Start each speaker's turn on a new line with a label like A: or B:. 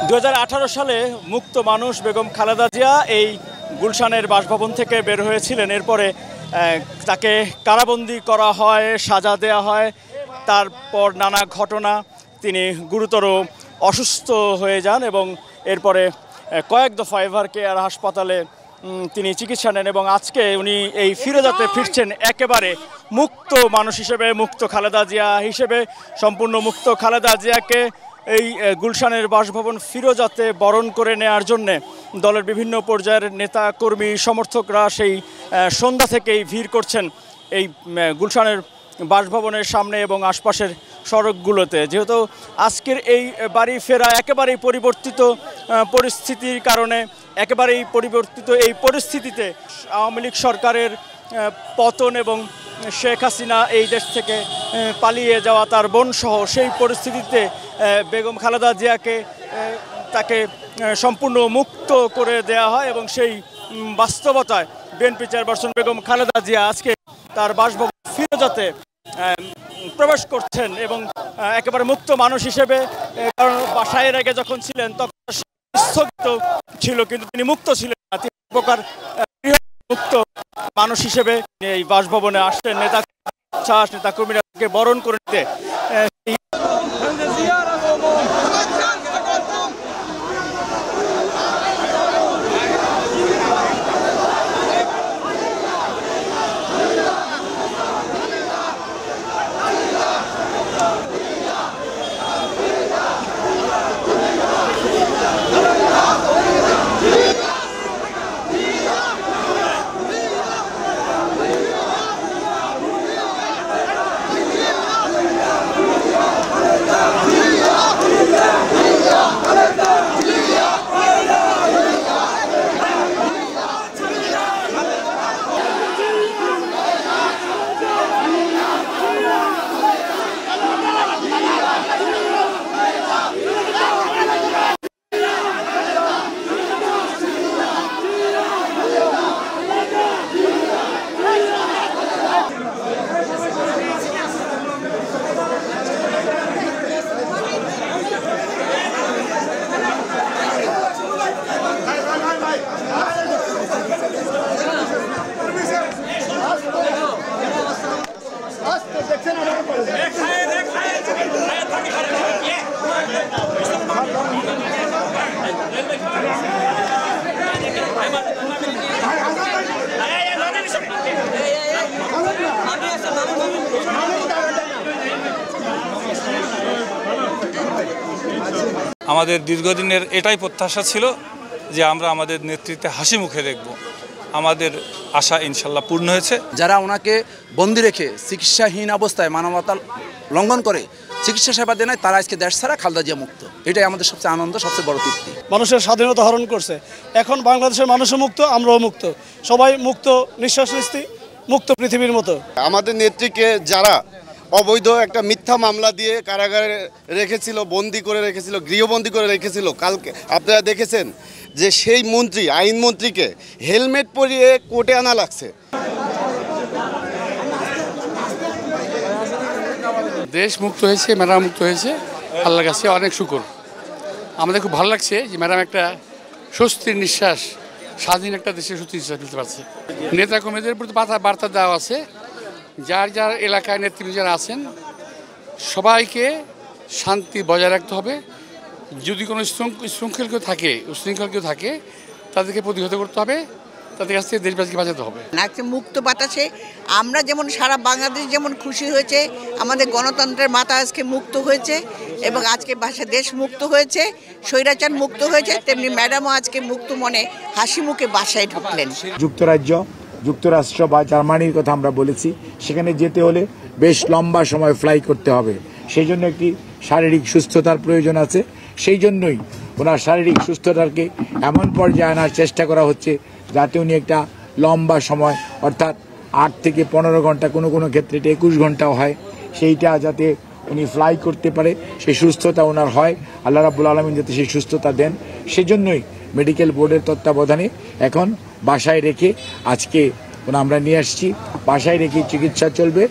A: 2018 সালে মুক্ত মানুষ বেগম খালেদা জিয়া এই গুলশানের বাসভবন থেকে বের হয়েছিলেন। এরপরে তাকে কারাবন্দী করা হয়, সাজা দেওয়া হয়। তারপর নানা ঘটনা, তিনি গুরুতর অসুস্থ হয়ে যান এবং এরপরে কয়েক দফা এভার কেয়ার হাসপাতালে তিনি চিকিৎসা নেন এবং আজকে উনি এই ফিরোজাতে ফিরছেন একেবারে মুক্ত মানুষ হিসেবে, মুক্ত খালেদা জিয়া হিসেবে। সম্পূর্ণ মুক্ত খালেদা জিয়াকে এই গুলশানের বাসভবন ফিরোজাতে বরণ করে নেওয়ার জন্যে দলের বিভিন্ন পর্যায়ের নেতা কর্মী সমর্থকরা সেই সন্ধ্যা থেকেই ভিড় করছেন এই গুলশানের বাসভবনের সামনে এবং আশপাশের সড়কগুলোতে। যেহেতু আজকের এই বাড়ি ফেরা একেবারেই পরিবর্তিত পরিস্থিতির কারণে, একেবারেই পরিবর্তিত এই পরিস্থিতিতে আওয়ামী লীগ সরকারের পতন এবং শেখ হাসিনা এই দেশ থেকে পালিয়ে যাওয়া তার বোনসহ সেই পরিস্থিতিতে বেগম খালেদা জিয়াকে তাকে সম্পূর্ণ মুক্ত করে দেয়া হয় এবং সেই বাস্তবতায় বিএনপি চেয়ারপারসন বেগম খালেদা জিয়া আজকে তার বাসভবন ফিরোজাতে প্রবেশ করছেন এবং একেবারে মুক্ত মানুষ হিসেবে, কারণ বাসায় আগে যখন ছিলেন তখন স্থগিত ছিল, কিন্তু তিনি মুক্ত ছিলেন না। তিনি প্রকার মুক্ত মানুষ হিসেবে এই বাসভবনে আসছেন নেতা কর্মীরাকে বরণ করে নিতে।
B: আমাদের দীর্ঘদিনের এটাই প্রত্যাশা ছিল যে আমরা আমাদের নেতৃত্বে হাসি মুখে দেখব। আমাদের আশা ইনশাল্লাহ পূর্ণ হয়েছে।
C: যারা ওনাকে বন্দি রেখে চিকিৎসাহীন অবস্থায় মানবতা লঙ্ঘন করে চিকিৎসা সেবা দেয় তারা আজকে দেশ ছাড়া, খালেদা জিয়া মুক্ত। এটাই আমাদের সবচেয়ে আনন্দ, সবচেয়ে বড় তৃপ্তি।
D: মানুষের স্বাধীনতা হরণ করছে, এখন বাংলাদেশের মানুষও মুক্ত, আমরাও মুক্ত, সবাই মুক্ত, নিঃশ্বাস নিস্তি মুক্ত পৃথিবীর মতো।
E: আমাদের নেত্রীকে যারা অবৈধ একটা মিথ্যা মামলা দিয়ে কারাগারে রেখেছিল, বন্দি করে রেখেছিল, গৃহবন্দী করে রেখেছিল, কালকে আপনারা দেখেছেন যে সেই মন্ত্রী, আইনমন্ত্রীকে হেলমেট পরিয়ে কোর্টে আনা লাগছে।
F: দেশ মুক্ত হয়েছে, ম্যাডাম মুক্ত হয়েছে, আল্লাহর কাছে অনেক শুকর। আমাদের খুব ভালো লাগছে যে ম্যাডাম একটা স্বস্তির নিঃশ্বাস, স্বাধীন একটা দেশে স্বস্তির নিঃশ্বাস ফেলতে পারছে। নেতা কর্মীদের প্রতি বার্তা দেওয়া আছে, যার যার এলাকায় নেতৃবৃন্দ যারা আছেন সবাইকে শান্তি বজায় রাখতে হবে। যদি কোনো উচ্ছৃঙ্খল কেউ থাকে তাদেরকে প্রতিহত করতে হবে, তাদের কাছ থেকে দেশবাসীকে বাঁচাতে হবে।
G: আজকে মুক্ত বাতাসে আমরা যেমন সারা বাংলাদেশ যেমন খুশি হয়েছে, আমাদের গণতন্ত্রের মাথা আজকে মুক্ত হয়েছে এবং আজকে দেশ মুক্ত হয়েছে, স্বৈরাচার মুক্ত হয়েছে, তেমনি ম্যাডামও আজকে মুক্ত মনে হাসি মুখে বাসায় ঢুকলেন।
H: যুক্তরাষ্ট্র বা জার্মানির কথা আমরা বলেছি, সেখানে যেতে হলে বেশ লম্বা সময় ফ্লাই করতে হবে। সেই জন্য একটি শারীরিক সুস্থতার প্রয়োজন আছে। সেই জন্যই ওনার শারীরিক সুস্থতাকে এমন পর্যায়ে আনার চেষ্টা করা হচ্ছে যাতে উনি একটা লম্বা সময়, অর্থাৎ 8 থেকে 15 ঘন্টা, কোনো ক্ষেত্রে 21 ঘন্টাও হয়, সেইটা যাতে উনি ফ্লাই করতে পারে, সেই সুস্থতা ওনার হয়। আল্লাহ রাব্বুল আলামিন যাতে সেই সুস্থতা দেন, সেজন্যই মেডিকেল বোর্ডের তত্ত্বাবধানে এখন বাসায় রেখে আজকে আমরা নিয়ে আসছি। বাসায় রেখে চিকিৎসা চলবে।